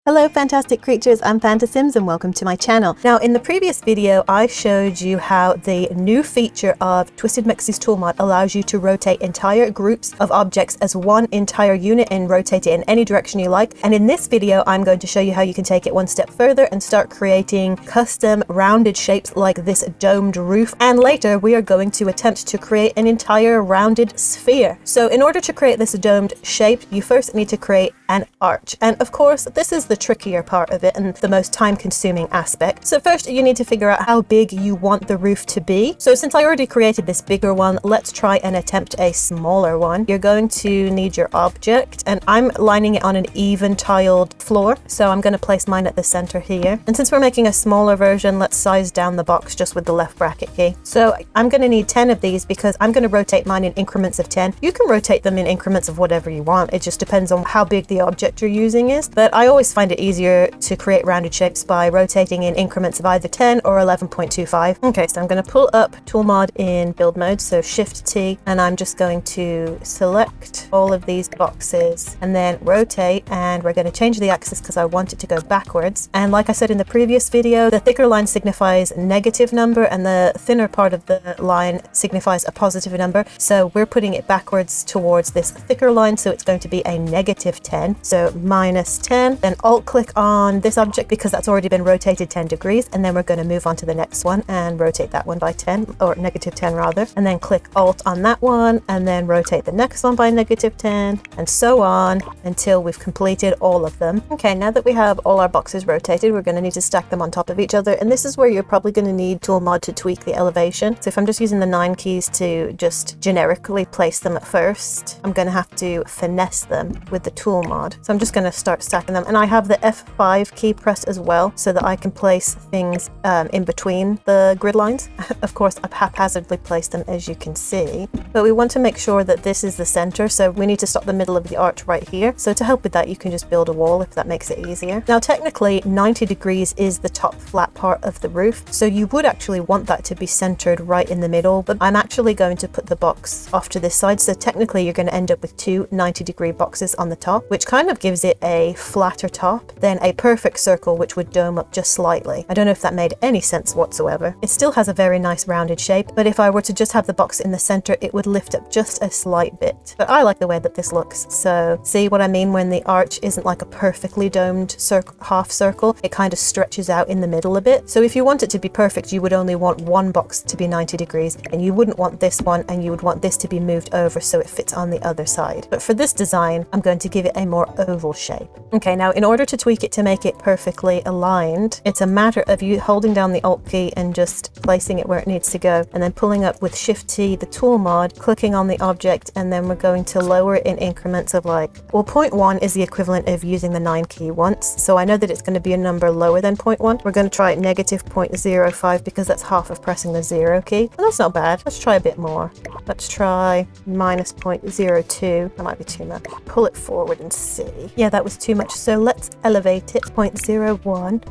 Hello fantastic creatures, I'm Fantasims and welcome to my channel. Now in the previous video I showed you how the new feature of TwistedMexi's tool mod allows you to rotate entire groups of objects as one entire unit and rotate it in any direction you like. And in this video I'm going to show you how you can take it one step further and start creating custom rounded shapes like this domed roof. And later we are going to attempt to create an entire rounded sphere. So in order to create this domed shape, you first need to create an arch. And of course this is the trickier part of it and the most time-consuming aspect. So first you need to figure out how big you want the roof to be. So since I already created this bigger one, let's try and attempt a smaller one. You're going to need your object, and I'm lining it on an even tiled floor, so I'm going to place mine at the center here. And since we're making a smaller version, let's size down the box just with the left bracket key. So I'm going to need 10 of these because I'm going to rotate mine in increments of 10. You can rotate them in increments of whatever you want. It just depends on how big the object you're using is, but I always find it easier to create rounded shapes by rotating in increments of either 10 or 11.25. Okay, so I'm going to pull up toolmod in build mode, so Shift T, and I'm just going to select all of these boxes and then rotate, and we're going to change the axis because I want it to go backwards. And like I said in the previous video, the thicker line signifies a negative number and the thinner part of the line signifies a positive number. So we're putting it backwards towards this thicker line, so it's going to be a negative 10. So minus 10, then Alt click on this object because that's already been rotated 10 degrees, and then we're going to move on to the next one and rotate that one by 10, or negative 10 rather, and then click Alt on that one and then rotate the next one by negative 10, and so on until we've completed all of them. Okay, now that we have all our boxes rotated, we're going to need to stack them on top of each other, and this is where you're probably going to need tool mod to tweak the elevation. So if I'm just using the 9 keys to just generically place them at first, I'm going to have to finesse them with the tool mod. So I'm just going to start stacking them, and I have the F5 key pressed as well so that I can place things in between the grid lines. Of course I've haphazardly placed them, as you can see, but we want to make sure that this is the center, so we need to stop the middle of the arch right here. So to help with that, you can just build a wall if that makes it easier. Now technically 90 degrees is the top flat part of the roof, so you would actually want that to be centered right in the middle, but I'm actually going to put the box off to this side, so technically you're going to end up with two 90-degree boxes on the top, which kind of gives it a flatter top than a perfect circle which would dome up just slightly. I don't know if that made any sense whatsoever. It still has a very nice rounded shape, but if I were to just have the box in the center, it would lift up just a slight bit. But I like the way that this looks. So see what I mean when the arch isn't like a perfectly domed half circle, it kind of stretches out in the middle a bit. So if you want it to be perfect, you would only want one box to be 90 degrees, and you wouldn't want this one, and you would want this to be moved over so it fits on the other side. But for this design, I'm going to give it a more oval shape. Okay, now in order to tweak it to make it perfectly aligned, it's a matter of you holding down the Alt key and just placing it where it needs to go, and then pulling up with Shift T the tool mod, clicking on the object, and then we're going to lower it in increments of like, well, 0.1 is the equivalent of using the 9 key once, so I know that it's going to be a number lower than 0.1. We're going to try negative 0.05 because that's half of pressing the 0 key, and that's not bad. Let's try a bit more. Let's try minus 0.02. That might be too much. Pull it forward and see. Yeah, that was too much, so let's elevate it 0.01.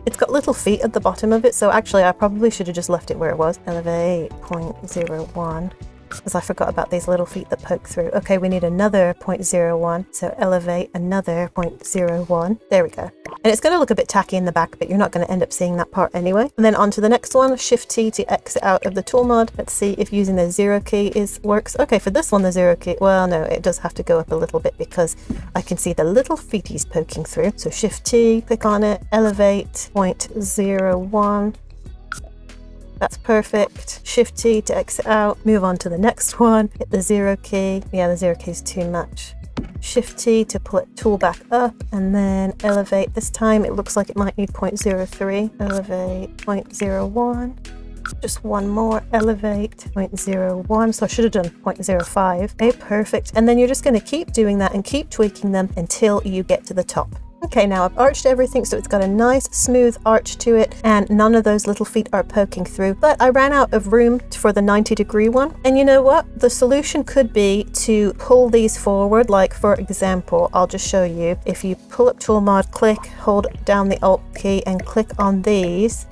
It's got little feet at the bottom of it, so actually I probably should have just left it where it was. Elevate 0.01, because I forgot about these little feet that poke through. Okay, we need another 0.01, so elevate another 0.01. There we go. And it's going to look a bit tacky in the back, but you're not going to end up seeing that part anyway. And then on to the next one, Shift T to exit out of the tool mod. Let's see if using the 0 key works. Okay, for this one the 0 key, well no, it does have to go up a little bit because I can see the little feeties poking through. So Shift T, click on it, elevate 0.01. That's perfect. Shift T to exit out, move on to the next one, hit the 0 key. Yeah, the 0 key is too much. Shift T to pull it tool back up, and then elevate. This time it looks like it might need 0.03. Elevate 0.01. Just one more, elevate 0.01. So I should have done 0.05. Okay, perfect. And then you're just going to keep doing that and keep tweaking them until you get to the top. Okay, now I've arched everything so it's got a nice smooth arch to it, and none of those little feet are poking through, but I ran out of room for the 90-degree one. And you know what? The solution could be to pull these forward. Like for example, I'll just show you. If you pull up tool mod, click, hold down the Alt key and click on these,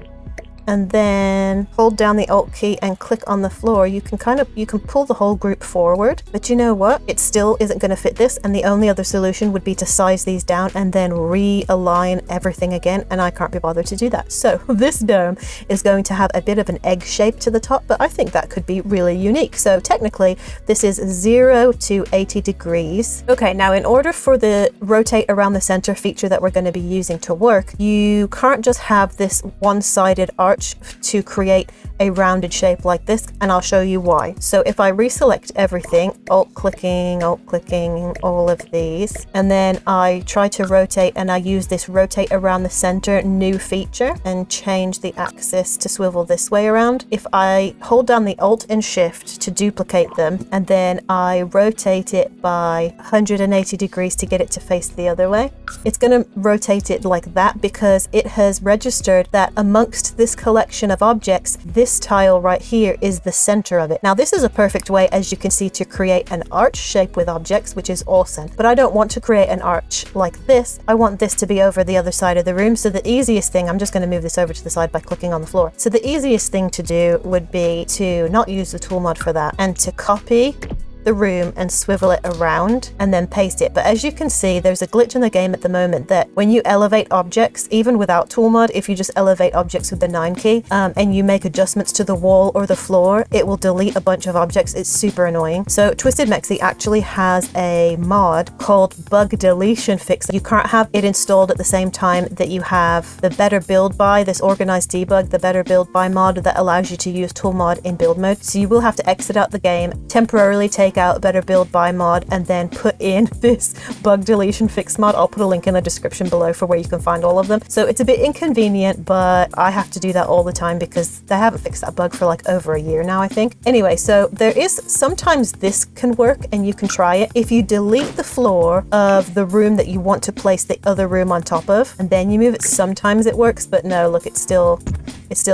and then hold down the Alt key and click on the floor, you can pull the whole group forward. But you know what? It still isn't going to fit this, and the only other solution would be to size these down and then realign everything again, and I can't be bothered to do that. So this dome is going to have a bit of an egg shape to the top, but I think that could be really unique. So technically this is 0 to 80 degrees. Okay, now in order for the rotate around the center feature that we're going to be using to work, you can't just have this one-sided arch to create a rounded shape like this, and I'll show you why. So if I reselect everything, alt clicking, all of these, and then I try to rotate, and I use this rotate around the center new feature and change the axis to swivel this way around. If I hold down the Alt and Shift to duplicate them, and then I rotate it by 180 degrees to get it to face the other way, it's going to rotate it like that because it has registered that amongst this collection of objects, this tile right here is the center of it. Now this is a perfect way, as you can see, to create an arch shape with objects, which is awesome. But I don't want to create an arch like this. I want this to be over the other side of the room. So the easiest thing, I'm just going to move this over to the side by clicking on the floor. So the easiest thing to do would be to not use the tool mod for that and to copy the room and swivel it around and then paste it. But as you can see, there's a glitch in the game at the moment that when you elevate objects, even without tool mod, if you just elevate objects with the 9 key and you make adjustments to the wall or the floor, it will delete a bunch of objects. It's super annoying. So TwistedMexi actually has a mod called Deletion Fix. You can't have it installed at the same time that you have the Better Build By, this organized debug, the Better Build By mod that allows you to use tool mod in build mode. So you will have to exit out the game, temporarily take out Better Build By mod, and then put in this Deletion Fix mod. I'll put a link in the description below for where you can find all of them. So it's a bit inconvenient, but I have to do that all the time because they haven't fixed that bug for like over a year now, I think. Anyway, so there is sometimes this can work and you can try it. If you delete the floor of the room that you want to place the other room on top of, and then you move it, sometimes it works, but no, look, it's still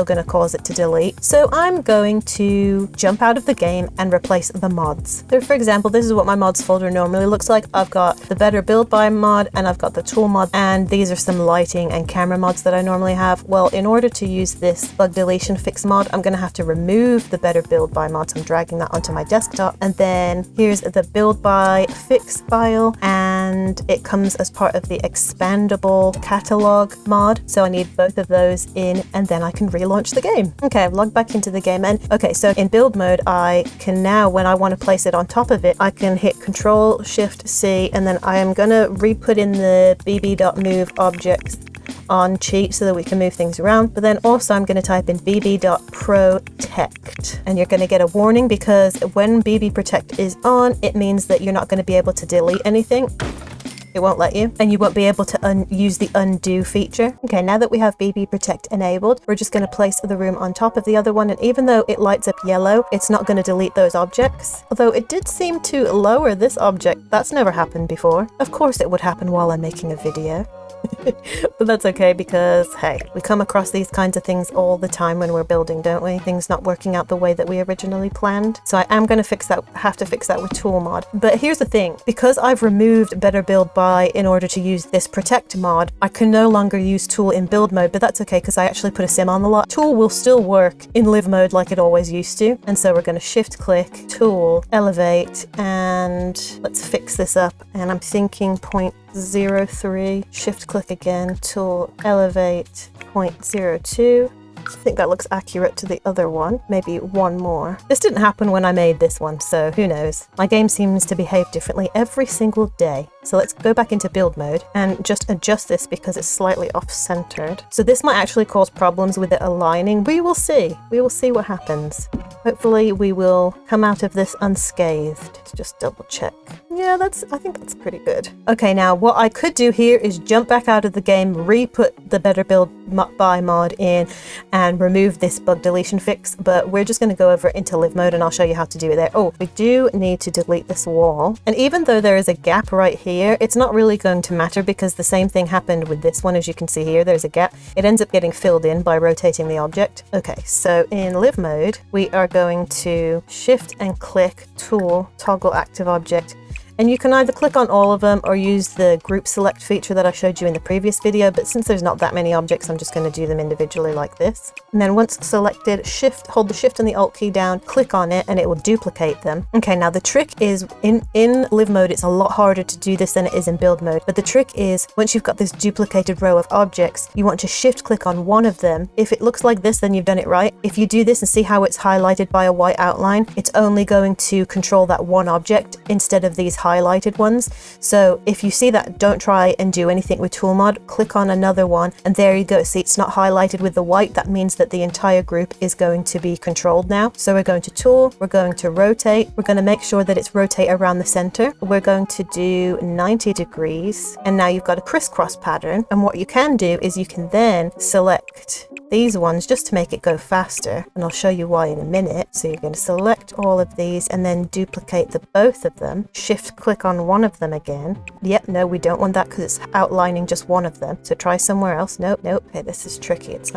going to cause it to delete. So I'm going to jump out of the game and replace the mods. So for example, this is what my mods folder normally looks like. I've got the Better Build By mod, and I've got the tool mod, and these are some lighting and camera mods that I normally have. Well, in order to use this Deletion Fix mod, I'm going to have to remove the Better Build By mod. So I'm dragging that onto my desktop, and then here's the Build By Fix file, and it comes as part of the expandable catalog mod. So I need both of those in, and then I can relaunch the game. Okay, I've logged back into the game, and okay, so in build mode, I can now, when I want to place it on top of it, I can hit Control Shift C, and then I am going to re-put in the bb.move objects on cheat so that we can move things around. But then also I'm going to type in bb.protect, and you're going to get a warning because when bb protect is on, it means that you're not going to be able to delete anything. It won't let you, and you won't be able to use the undo feature. Okay, now that we have BB Protect enabled, we're just going to place the room on top of the other one, and even though it lights up yellow, it's not going to delete those objects. Although it did seem to lower this object. That's never happened before. Of course it would happen while I'm making a video. But that's okay because, hey, we come across these kinds of things all the time when we're building, don't we? Things not working out the way that we originally planned. So I am going to have to fix that with tool mod. But here's the thing, because I've removed Better Build By in order to use this protect mod, I can no longer use tool in build mode, but that's okay because I actually put a sim on the lot. Tool will still work in live mode like it always used to. And so we're going to shift click, tool, elevate, and let's fix this up. And I'm thinking 0.03, shift click again, tool, elevate, 0.02. I think that looks accurate to the other one. Maybe one more. This didn't happen when I made this one, so who knows? My game seems to behave differently every single day. So let's go back into build mode and just adjust this because it's slightly off-centered. So this might actually cause problems with it aligning. We will see. We will see what happens. Hopefully we will come out of this unscathed. Let's just double check. Yeah, I think that's pretty good. Okay, now what I could do here is jump back out of the game, re-put the Better Build By mod in, and remove this Deletion Fix, but we're just going to go over into live mode and I'll show you how to do it there. Oh, we do need to delete this wall. And even though there is a gap right here, it's not really going to matter because the same thing happened with this one. As you can see here, there's a gap. It ends up getting filled in by rotating the object. Okay, so in live mode, we are going to shift and click tool, toggle active object, And you can either click on all of them or use the group select feature that I showed you in the previous video, but since there's not that many objects, I'm just going to do them individually like this. And then once selected, hold the shift and the alt key down, click on it, and it will duplicate them. Okay, now the trick is in live mode, it's a lot harder to do this than it is in build mode. But the trick is, once you've got this duplicated row of objects, you want to shift click on one of them. If it looks like this, then you've done it right. If you do this and see how it's highlighted by a white outline, it's only going to control that one object instead of these highlighted ones. So if you see that, don't try and do anything with toolmod. Click on another one, and there you go. See, it's not highlighted with the white. That means that the entire group is going to be controlled now. So we're going to tool, we're going to rotate, we're going to make sure that it's rotate around the center. We're going to do 90 degrees, and now you've got a crisscross pattern. And what you can do is you can then select these ones just to make it go faster, and I'll show you why in a minute. So you're going to select all of these and then duplicate both of them, shift click on one of them again. Yep, no, we don't want that because it's outlining just one of them, so try somewhere else. Nope. Okay, this is tricky. It's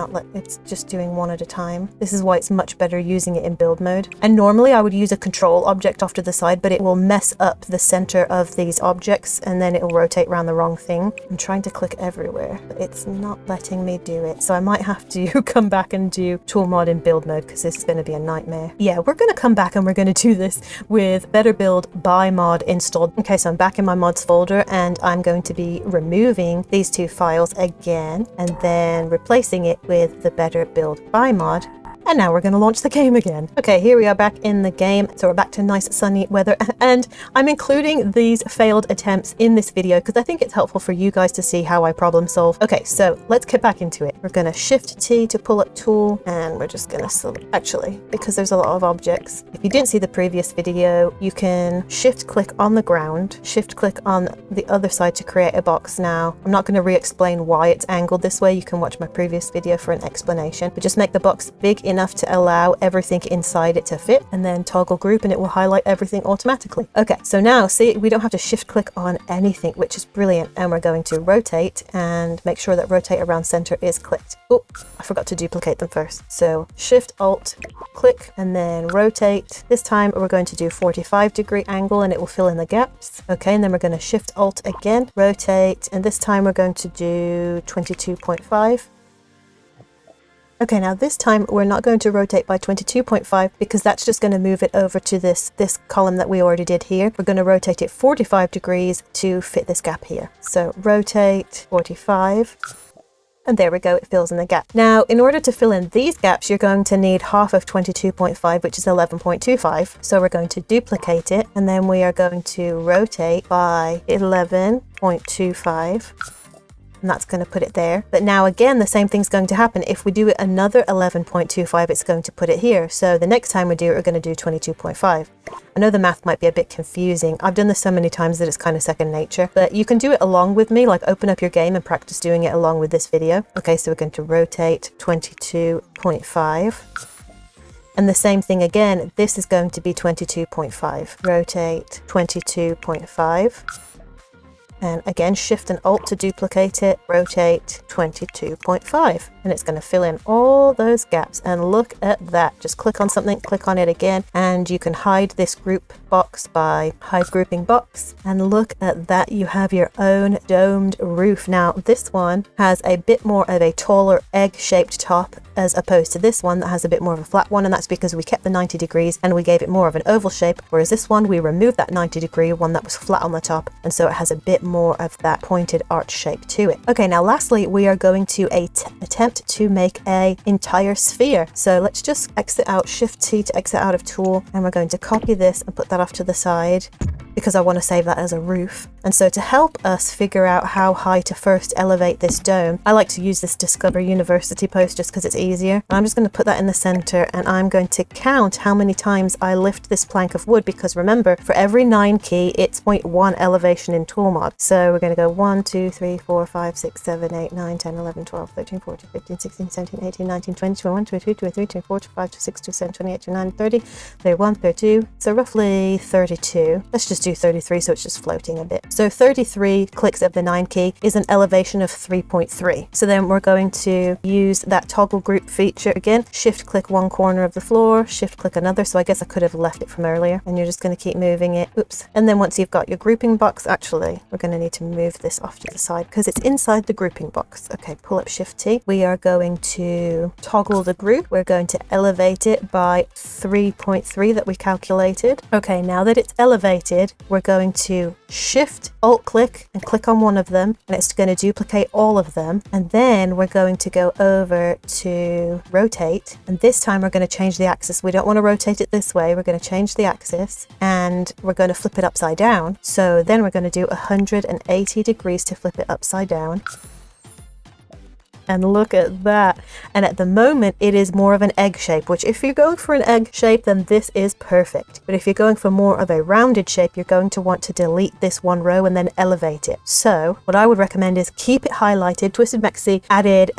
just doing one at a time. This is why it's much better using it in build mode. And normally I would use a control object off to the side, but it will mess up the center of these objects and then it will rotate around the wrong thing. I'm trying to click everywhere, but it's not letting me do it, so I might have to come back and do toolmod in build mode because this is going to be a nightmare. Yeah, we're going to come back and we're going to do this with Better Build by mod installed. Okay, so I'm back in my mods folder and I'm going to be removing these two files again and then replacing it with the Better Build by mod. And now we're going to launch the game again. Okay, here we are back in the game. So we're back to nice sunny weather. And I'm including these failed attempts in this video because I think it's helpful for you guys to see how I problem solve. Okay, so let's get back into it. We're going to shift T to pull up tool. And we're just going to select, actually, because there's a lot of objects. If you didn't see the previous video, you can shift click on the ground, shift click on the other side to create a box. Now, I'm not going to re-explain why it's angled this way. You can watch my previous video for an explanation, but just make the box big enough to allow everything inside it to fit, and then toggle group and it will highlight everything automatically. Okay, so now see, we don't have to shift click on anything, which is brilliant. And we're going to rotate and make sure that rotate around center is clicked. Oh, I forgot to duplicate them first. So shift alt click and then rotate. This time we're going to do 45-degree angle and it will fill in the gaps. Okay, and then we're going to shift alt again, rotate, and this time we're going to do 22.5. Okay, now this time we're not going to rotate by 22.5 because that's just going to move it over to this column that we already did here. We're going to rotate it 45 degrees to fit this gap here. So rotate 45. And there we go, it fills in the gap. Now, in order to fill in these gaps, you're going to need half of 22.5, which is 11.25. So we're going to duplicate it, and then we are going to rotate by 11.25. And that's going to put it there. But now again, the same thing's going to happen. If we do it another 11.25, it's going to put it here. So the next time we do it, we're going to do 22.5. I know the math might be a bit confusing. I've done this so many times that it's kind of second nature, but you can do it along with me, like open up your game and practice doing it along with this video. Okay, so we're going to rotate 22.5. And the same thing again, this is going to be 22.5. Rotate 22.5. And again, shift and alt to duplicate it, rotate 22.5. And it's going to fill in all those gaps. And look at that. Just click on something, click on it again, and you can hide this group box by hide grouping box. And look at that, you have your own domed roof. Now, this one has a bit more of a taller egg-shaped top as opposed to this one that has a bit more of a flat one, and that's because we kept the 90 degrees and we gave it more of an oval shape, whereas this one we removed that 90-degree one that was flat on the top, and so it has a bit more of that pointed arch shape to it. Okay, now lastly we are going to attempt to make a entire sphere. So let's just exit out, shift T to exit out of tool, and we're going to copy this and put that off to the side because I want to save that as a roof. And so to help us figure out how high to first elevate this dome, I like to use this Discover University post just because it's easier. And I'm just going to put that in the center, and I'm going to count how many times I lift this plank of wood, because remember, for every 9 key, it's 0.1 elevation in toolmod. So we're going to go 1, 2, 3, 4, 5, 6, 7, 8, 9, 10, 11, 12, 13, 14, 15, 16, 17, 18, 19, 20, 21, 22, 23, 24, 25, 26, 27, 28, 29, 30, 31, 32. So roughly 32. Let's just just do 33 so it's just floating a bit. So 33 clicks of the 9 key is an elevation of 3.3. So then we're going to use that toggle group feature again. Shift click one corner of the floor, shift click another. So I guess I could have left it from earlier, and you're just going to keep moving it. Oops. And then once you've got your grouping box, actually, we're going to need to move this off to the side because it's inside the grouping box. Okay, pull up Shift T. We are going to toggle the group. We're going to elevate it by 3.3 that we calculated. Okay, now that it's elevated, we're going to Shift Alt click and click on one of them, and it's going to duplicate all of them. And then we're going to go over to rotate, and this time we're going to change the axis. We don't want to rotate it this way. We're going to change the axis and we're going to flip it upside down. So then we're going to do 180 degrees to flip it upside down. And look at that. And at the moment, it is more of an egg shape, which if you're going for an egg shape, then this is perfect. But if you're going for more of a rounded shape, you're going to want to delete this one row and then elevate it. So what I would recommend is keep it highlighted. TwistedMexi added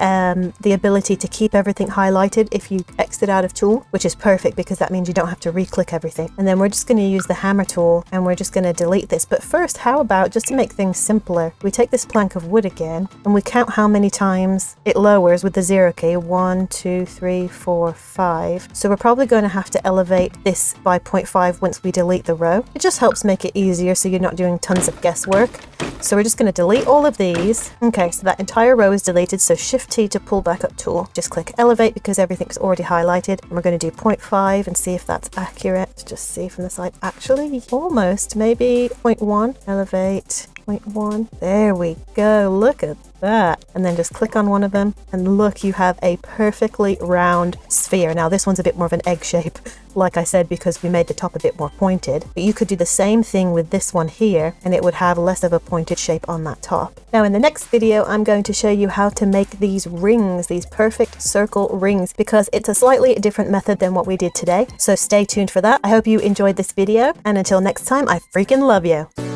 the ability to keep everything highlighted if you exit out of tool, which is perfect because that means you don't have to re-click everything. And then we're just going to use the hammer tool and we're just going to delete this. But first, how about, just to make things simpler, we take this plank of wood again and we count how many times it lowers with the 0 key. 1, 2, 3, 4, 5. So we're probably going to have to elevate this by 0.5 once we delete the row. It just helps make it easier so you're not doing tons of guesswork. So we're just going to delete all of these. Okay, so that entire row is deleted. So Shift T to pull back up tool. Just click elevate because everything's already highlighted. And we're going to do 0.5 and see if that's accurate. Just see from the side. Actually, almost. Maybe 0.1. Elevate. 0.1. There we go. Look at that. And then just click on one of them and look, you have a perfectly round sphere. Now this one's a bit more of an egg shape, like I said, because we made the top a bit more pointed, but you could do the same thing with this one here and it would have less of a pointed shape on that top. Now in the next video, I'm going to show you how to make these rings, these perfect circle rings, because it's a slightly different method than what we did today. So stay tuned for that. I hope you enjoyed this video, and until next time, I freaking love you.